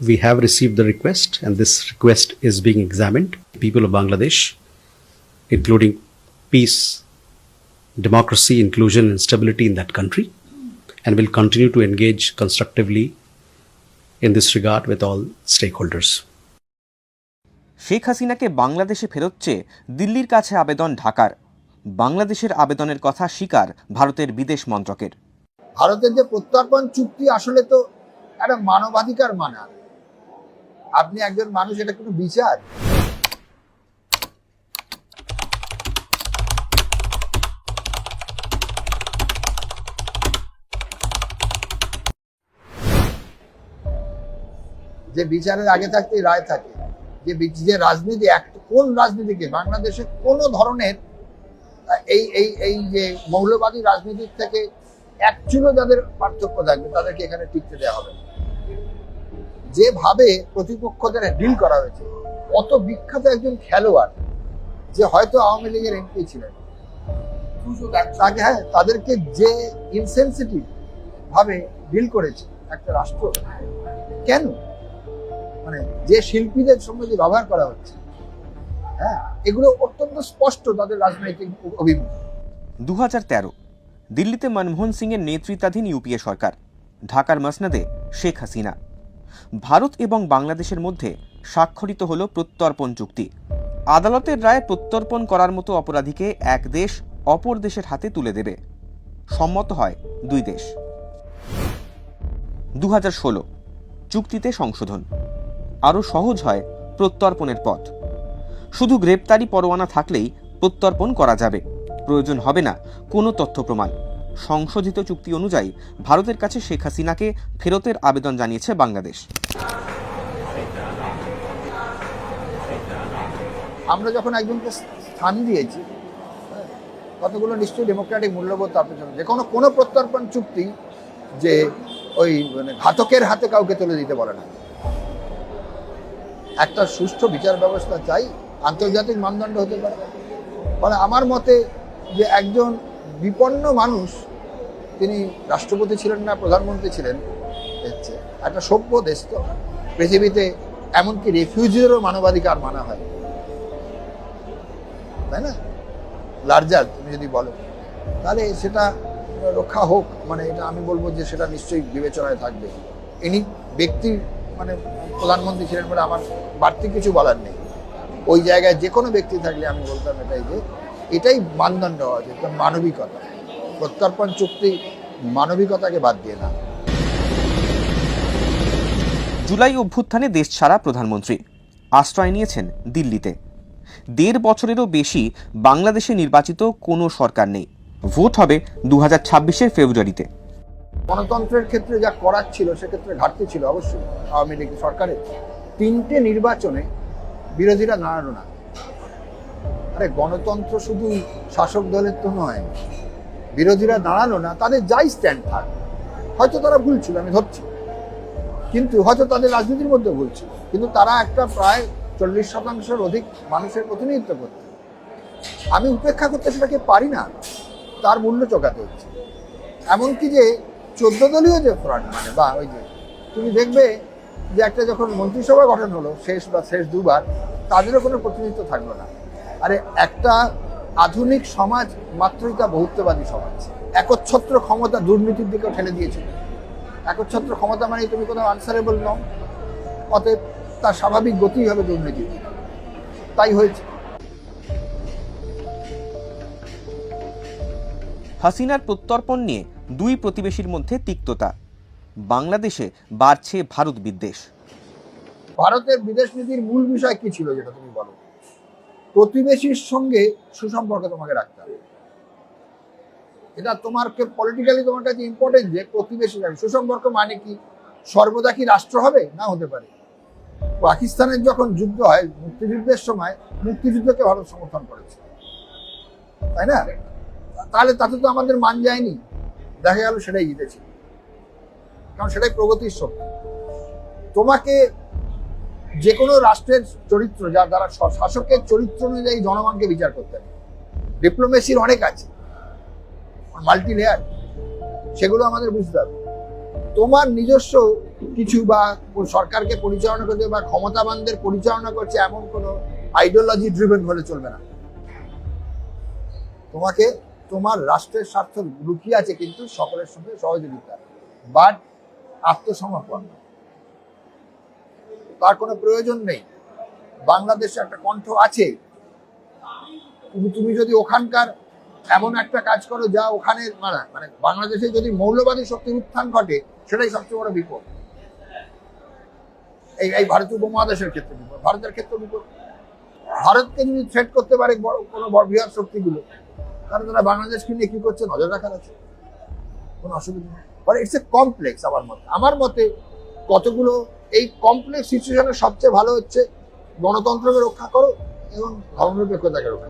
We have received the request, and this request is being examined. People of Bangladesh, including peace, democracy, inclusion, and stability in that country, and will continue to engage constructively in this regard with all stakeholders. Sheikh হাসিনাকে বাংলাদেশে ফেরত চেয়ে দিল্লির কাছে আবেদন ঢাকার। বাংলাদেশের আবেদনের কথা স্বীকার ভারতের বিদেশ মন্ত্রকের। ভারতের যে প্রত্যর্পণ চুক্তি আসলে তো একটা মানবাধিকার মানা। আপনি একজন মানুষ, এটা কোনো বিচার? যে বিচারের আগে থাকতেই রায় থাকে, যে রাজনীতি, কোন রাজনীতিকে বাংলাদেশে কোনো ধরনের এই যে মৌলবাদী রাজনীতির থেকে এক চুলো যাদের পার্থক্য থাকবে তাদেরকে এখানে টিকতে দেওয়া হবে না। যেভাবে প্রতিপক্ষদের ডিল করা হয়েছে, অত বিখ্যাত একজন খেলোয়াড় যে হয়তো আওয়ামী লীগের এমপি ছিলেন, তাকে তাদেরকে যে ইনসেনসিটিভ ভাবে ডিল করেছে একটা রাষ্ট্র, কেন? মানে যে শিল্পীদের সঙ্গে যে ব্যবহার করা হচ্ছে, এগুলো অত্যন্ত স্পষ্ট তাদের রাজনৈতিক অভিমুখ। 2013 দিল্লিতে মনমোহন সিংয়ের নেতৃত্বাধীন ইউপিএ সরকার, ঢাকার মসনদে শেখ হাসিনা। ভারত এবং বাংলাদেশের মধ্যে স্বাক্ষরিত হল প্রত্যর্পণ চুক্তি। আদালতের রায় প্রত্যর্পণ করার মতো অপরাধীকে এক দেশ অপর দেশের হাতে তুলে দেবে। সম্মত হয় দুই দেশ। 2016 চুক্তিতে সংশোধন, আরও সহজ হয় প্রত্যর্পণের পথ। শুধু গ্রেপ্তারি পরোয়ানা থাকলেই প্রত্যর্পণ করা যাবে, প্রয়োজন হবে না কোনো তথ্য প্রমাণ। সংশোধিত চুক্তি অনুযায়ী ভারতের কাছে শেখ হাসিনাকে ফেরতের আবেদন জানিয়েছে বাংলাদেশ। আমরা যখন একজনকে স্থান দিয়েছি, কতগুলো নিশ্চয়ই ডেমোক্রেটিক মূল্যবোধ তার পেছনে। যে কোনো প্রত্যর্পণ চুক্তি যে ওই মানে ঘাতকের হাতে কাউকে তুলে দিতে বলে না। একটা সুষ্ঠু বিচার ব্যবস্থা চাই, আন্তর্জাতিক মানদণ্ড হতে পারে। ফলে আমার মতে যে একজন বিপন্ন মানুষ, তিনি রাষ্ট্রপতি ছিলেন না, প্রধানমন্ত্রী ছিলেন, একটা সভ্য দেশ তো, পৃথিবীতে এমনকি রেফিউজিদেরও মানবাধিকার মানা হয়, তাই না? লার্জার তুমি যদি বলো, তাহলে সেটা রক্ষা হোক। মানে এটা আমি বলবো যে সেটা নিশ্চয়ই বিবেচনায় থাকবে। ইনি ব্যক্তি মানে প্রধানমন্ত্রী ছিলেন বলে আমার বাড়তি কিছু বলার নেই। ওই জায়গায় যে কোনো ব্যক্তি থাকলে আমি বলতাম এটাই মানদণ্ড হওয়া যে মানবিকতা। প্রত্যর্পণ চুক্তি মানবিকতাকে বাদ দিয়ে না। জুলাই অভ্যুত্থানে দেশ ছাড়া প্রধানমন্ত্রী আশ্রয় নিয়েছেন দিল্লিতে। 1.5 বছরেরও বেশি বাংলাদেশে নির্বাচিত কোনো সরকার নেই। ভোট হবে 2026 ফেব্রুয়ারিতে। গণতন্ত্রের ক্ষেত্রে যা করার ছিল সেক্ষেত্রে ঘাটতি ছিল অবশ্যই। আওয়ামী লীগ সরকারের 3টে নির্বাচনে বিরোধীরা দাঁড়ালো না। আরে গণতন্ত্র শুধু শাসক দলের তো নয়, বিরোধীরা দাঁড়ালো না, তাদের যাই স্ট্যান্ড থাক, হয়তো তারা ভুল ছিল, আমি ধরছি, কিন্তু হয়তো তাদের রাজনীতির মধ্যে ভুল ছিল, কিন্তু তারা একটা প্রায় 40% অধিক মানুষের প্রতিনিধিত্ব করতে। আমি উপেক্ষা করতে সেটাকে পারি না, তার মূল্য চোকাতে হচ্ছে। এমনকি যে 14 দলীয় যে ফ্রন্ট, মানে বা ওই যে তুমি দেখবে যে একটা যখন মন্ত্রিসভা গঠন হলো শেষ দুবার, তাদেরও কোনো প্রতিনিধিত্ব থাকলো না। আরে একটা আধুনিক সমাজ মাত্রই তা বহুত্ববাদী সমাজ। একচ্ছত্র ক্ষমতা দুর্নীতির দিকেও ঠেলে দিয়েছিল। একচ্ছত্র ক্ষমতা মানে তুমি কোনো আনসারেবল নও, অতএব তার স্বাভাবিক গতিই হবে দুর্নীতি। তাই হয়েছে। হাসিনার প্রত্যর্পণ নিয়ে দুই প্রতিবেশীর মধ্যে তিক্ততা। বাংলাদেশে বাড়ছে ভারত বিদ্বেষ। ভারতের বিদেশ নীতির মূল বিষয় কি ছিল যেটা তুমি বলো? প্রতিবেশীর সঙ্গে সুসম্পর্ক তোমাকে রাখতে হবে। এটা তোমাকে পলিটিক্যালি তোমার কাছে ইম্পর্টেন্ট যে প্রতিবেশী সুসম্পর্ক মানে কি? সর্বদা কি রাষ্ট্র হবে? না হতে পারে। পাকিস্তানের যখন যুদ্ধ হয়, মুক্তিযুদ্ধের সময় মুক্তিযুদ্ধকে ভারত সমর্থন করেছে, তাই না? তাহলে তাতে তো আমাদের মান যায়নি, দেখা গেল সেটাই জিতেছে, কারণ সেটাই প্রগতির শক্তি। তোমাকে যে কোনো রাষ্ট্রের চরিত্র, যার দ্বারা শাসকের চরিত্র অনুযায়ী জনগণকে বিচার করতে হবে। ডিপ্লোমেসির অনেক আছে, মাল্টি লেয়ার, সেগুলো আমাদের বুঝতে হবে। তোমার নিজস্ব কিছু বা সরকারকে পরিচালনা করতে বা ক্ষমতাবানদের পরিচালনা করছে এমন কোনো আইডিওলজি ড্রিভেন হলে চলবে না। তোমাকে তোমার রাষ্ট্রের স্বার্থ লুকিয়ে আছে কিন্তু সকলের সঙ্গে সহযোগিতা, বাট আত্মসমর্পণ না। তার কোনো প্রয়োজন নেই। বাংলাদেশে একটা কণ্ঠ আছে, কিন্তু তুমি যদি ওখানকার এমন একটা কাজ করো যা ওখানে মানে বাংলাদেশে যদি মৌলবাদী শক্তির উত্থান ঘটে, সেটাই সবচেয়ে বড় বিপদ। এই ভারতীয় উপমহাদেশের ক্ষেত্রে বিপদ, ভারতের ক্ষেত্রে বিপদ। ভারতকে যদি থ্রেট করতে পারে কোনো বৃহৎ শক্তিগুলো, তাহলে তারা বাংলাদেশকে নিয়ে কি করছে নজর রাখার আছে, কোনো অসুবিধা নেই। But it's a complex. আমার মতে কতগুলো এই কমপ্লেক্স সিচুয়েশনে সবচেয়ে ভালো হচ্ছে গণতন্ত্রকে রক্ষা করো এবং ধর্মনিরপেক্ষতাকে রক্ষা করো।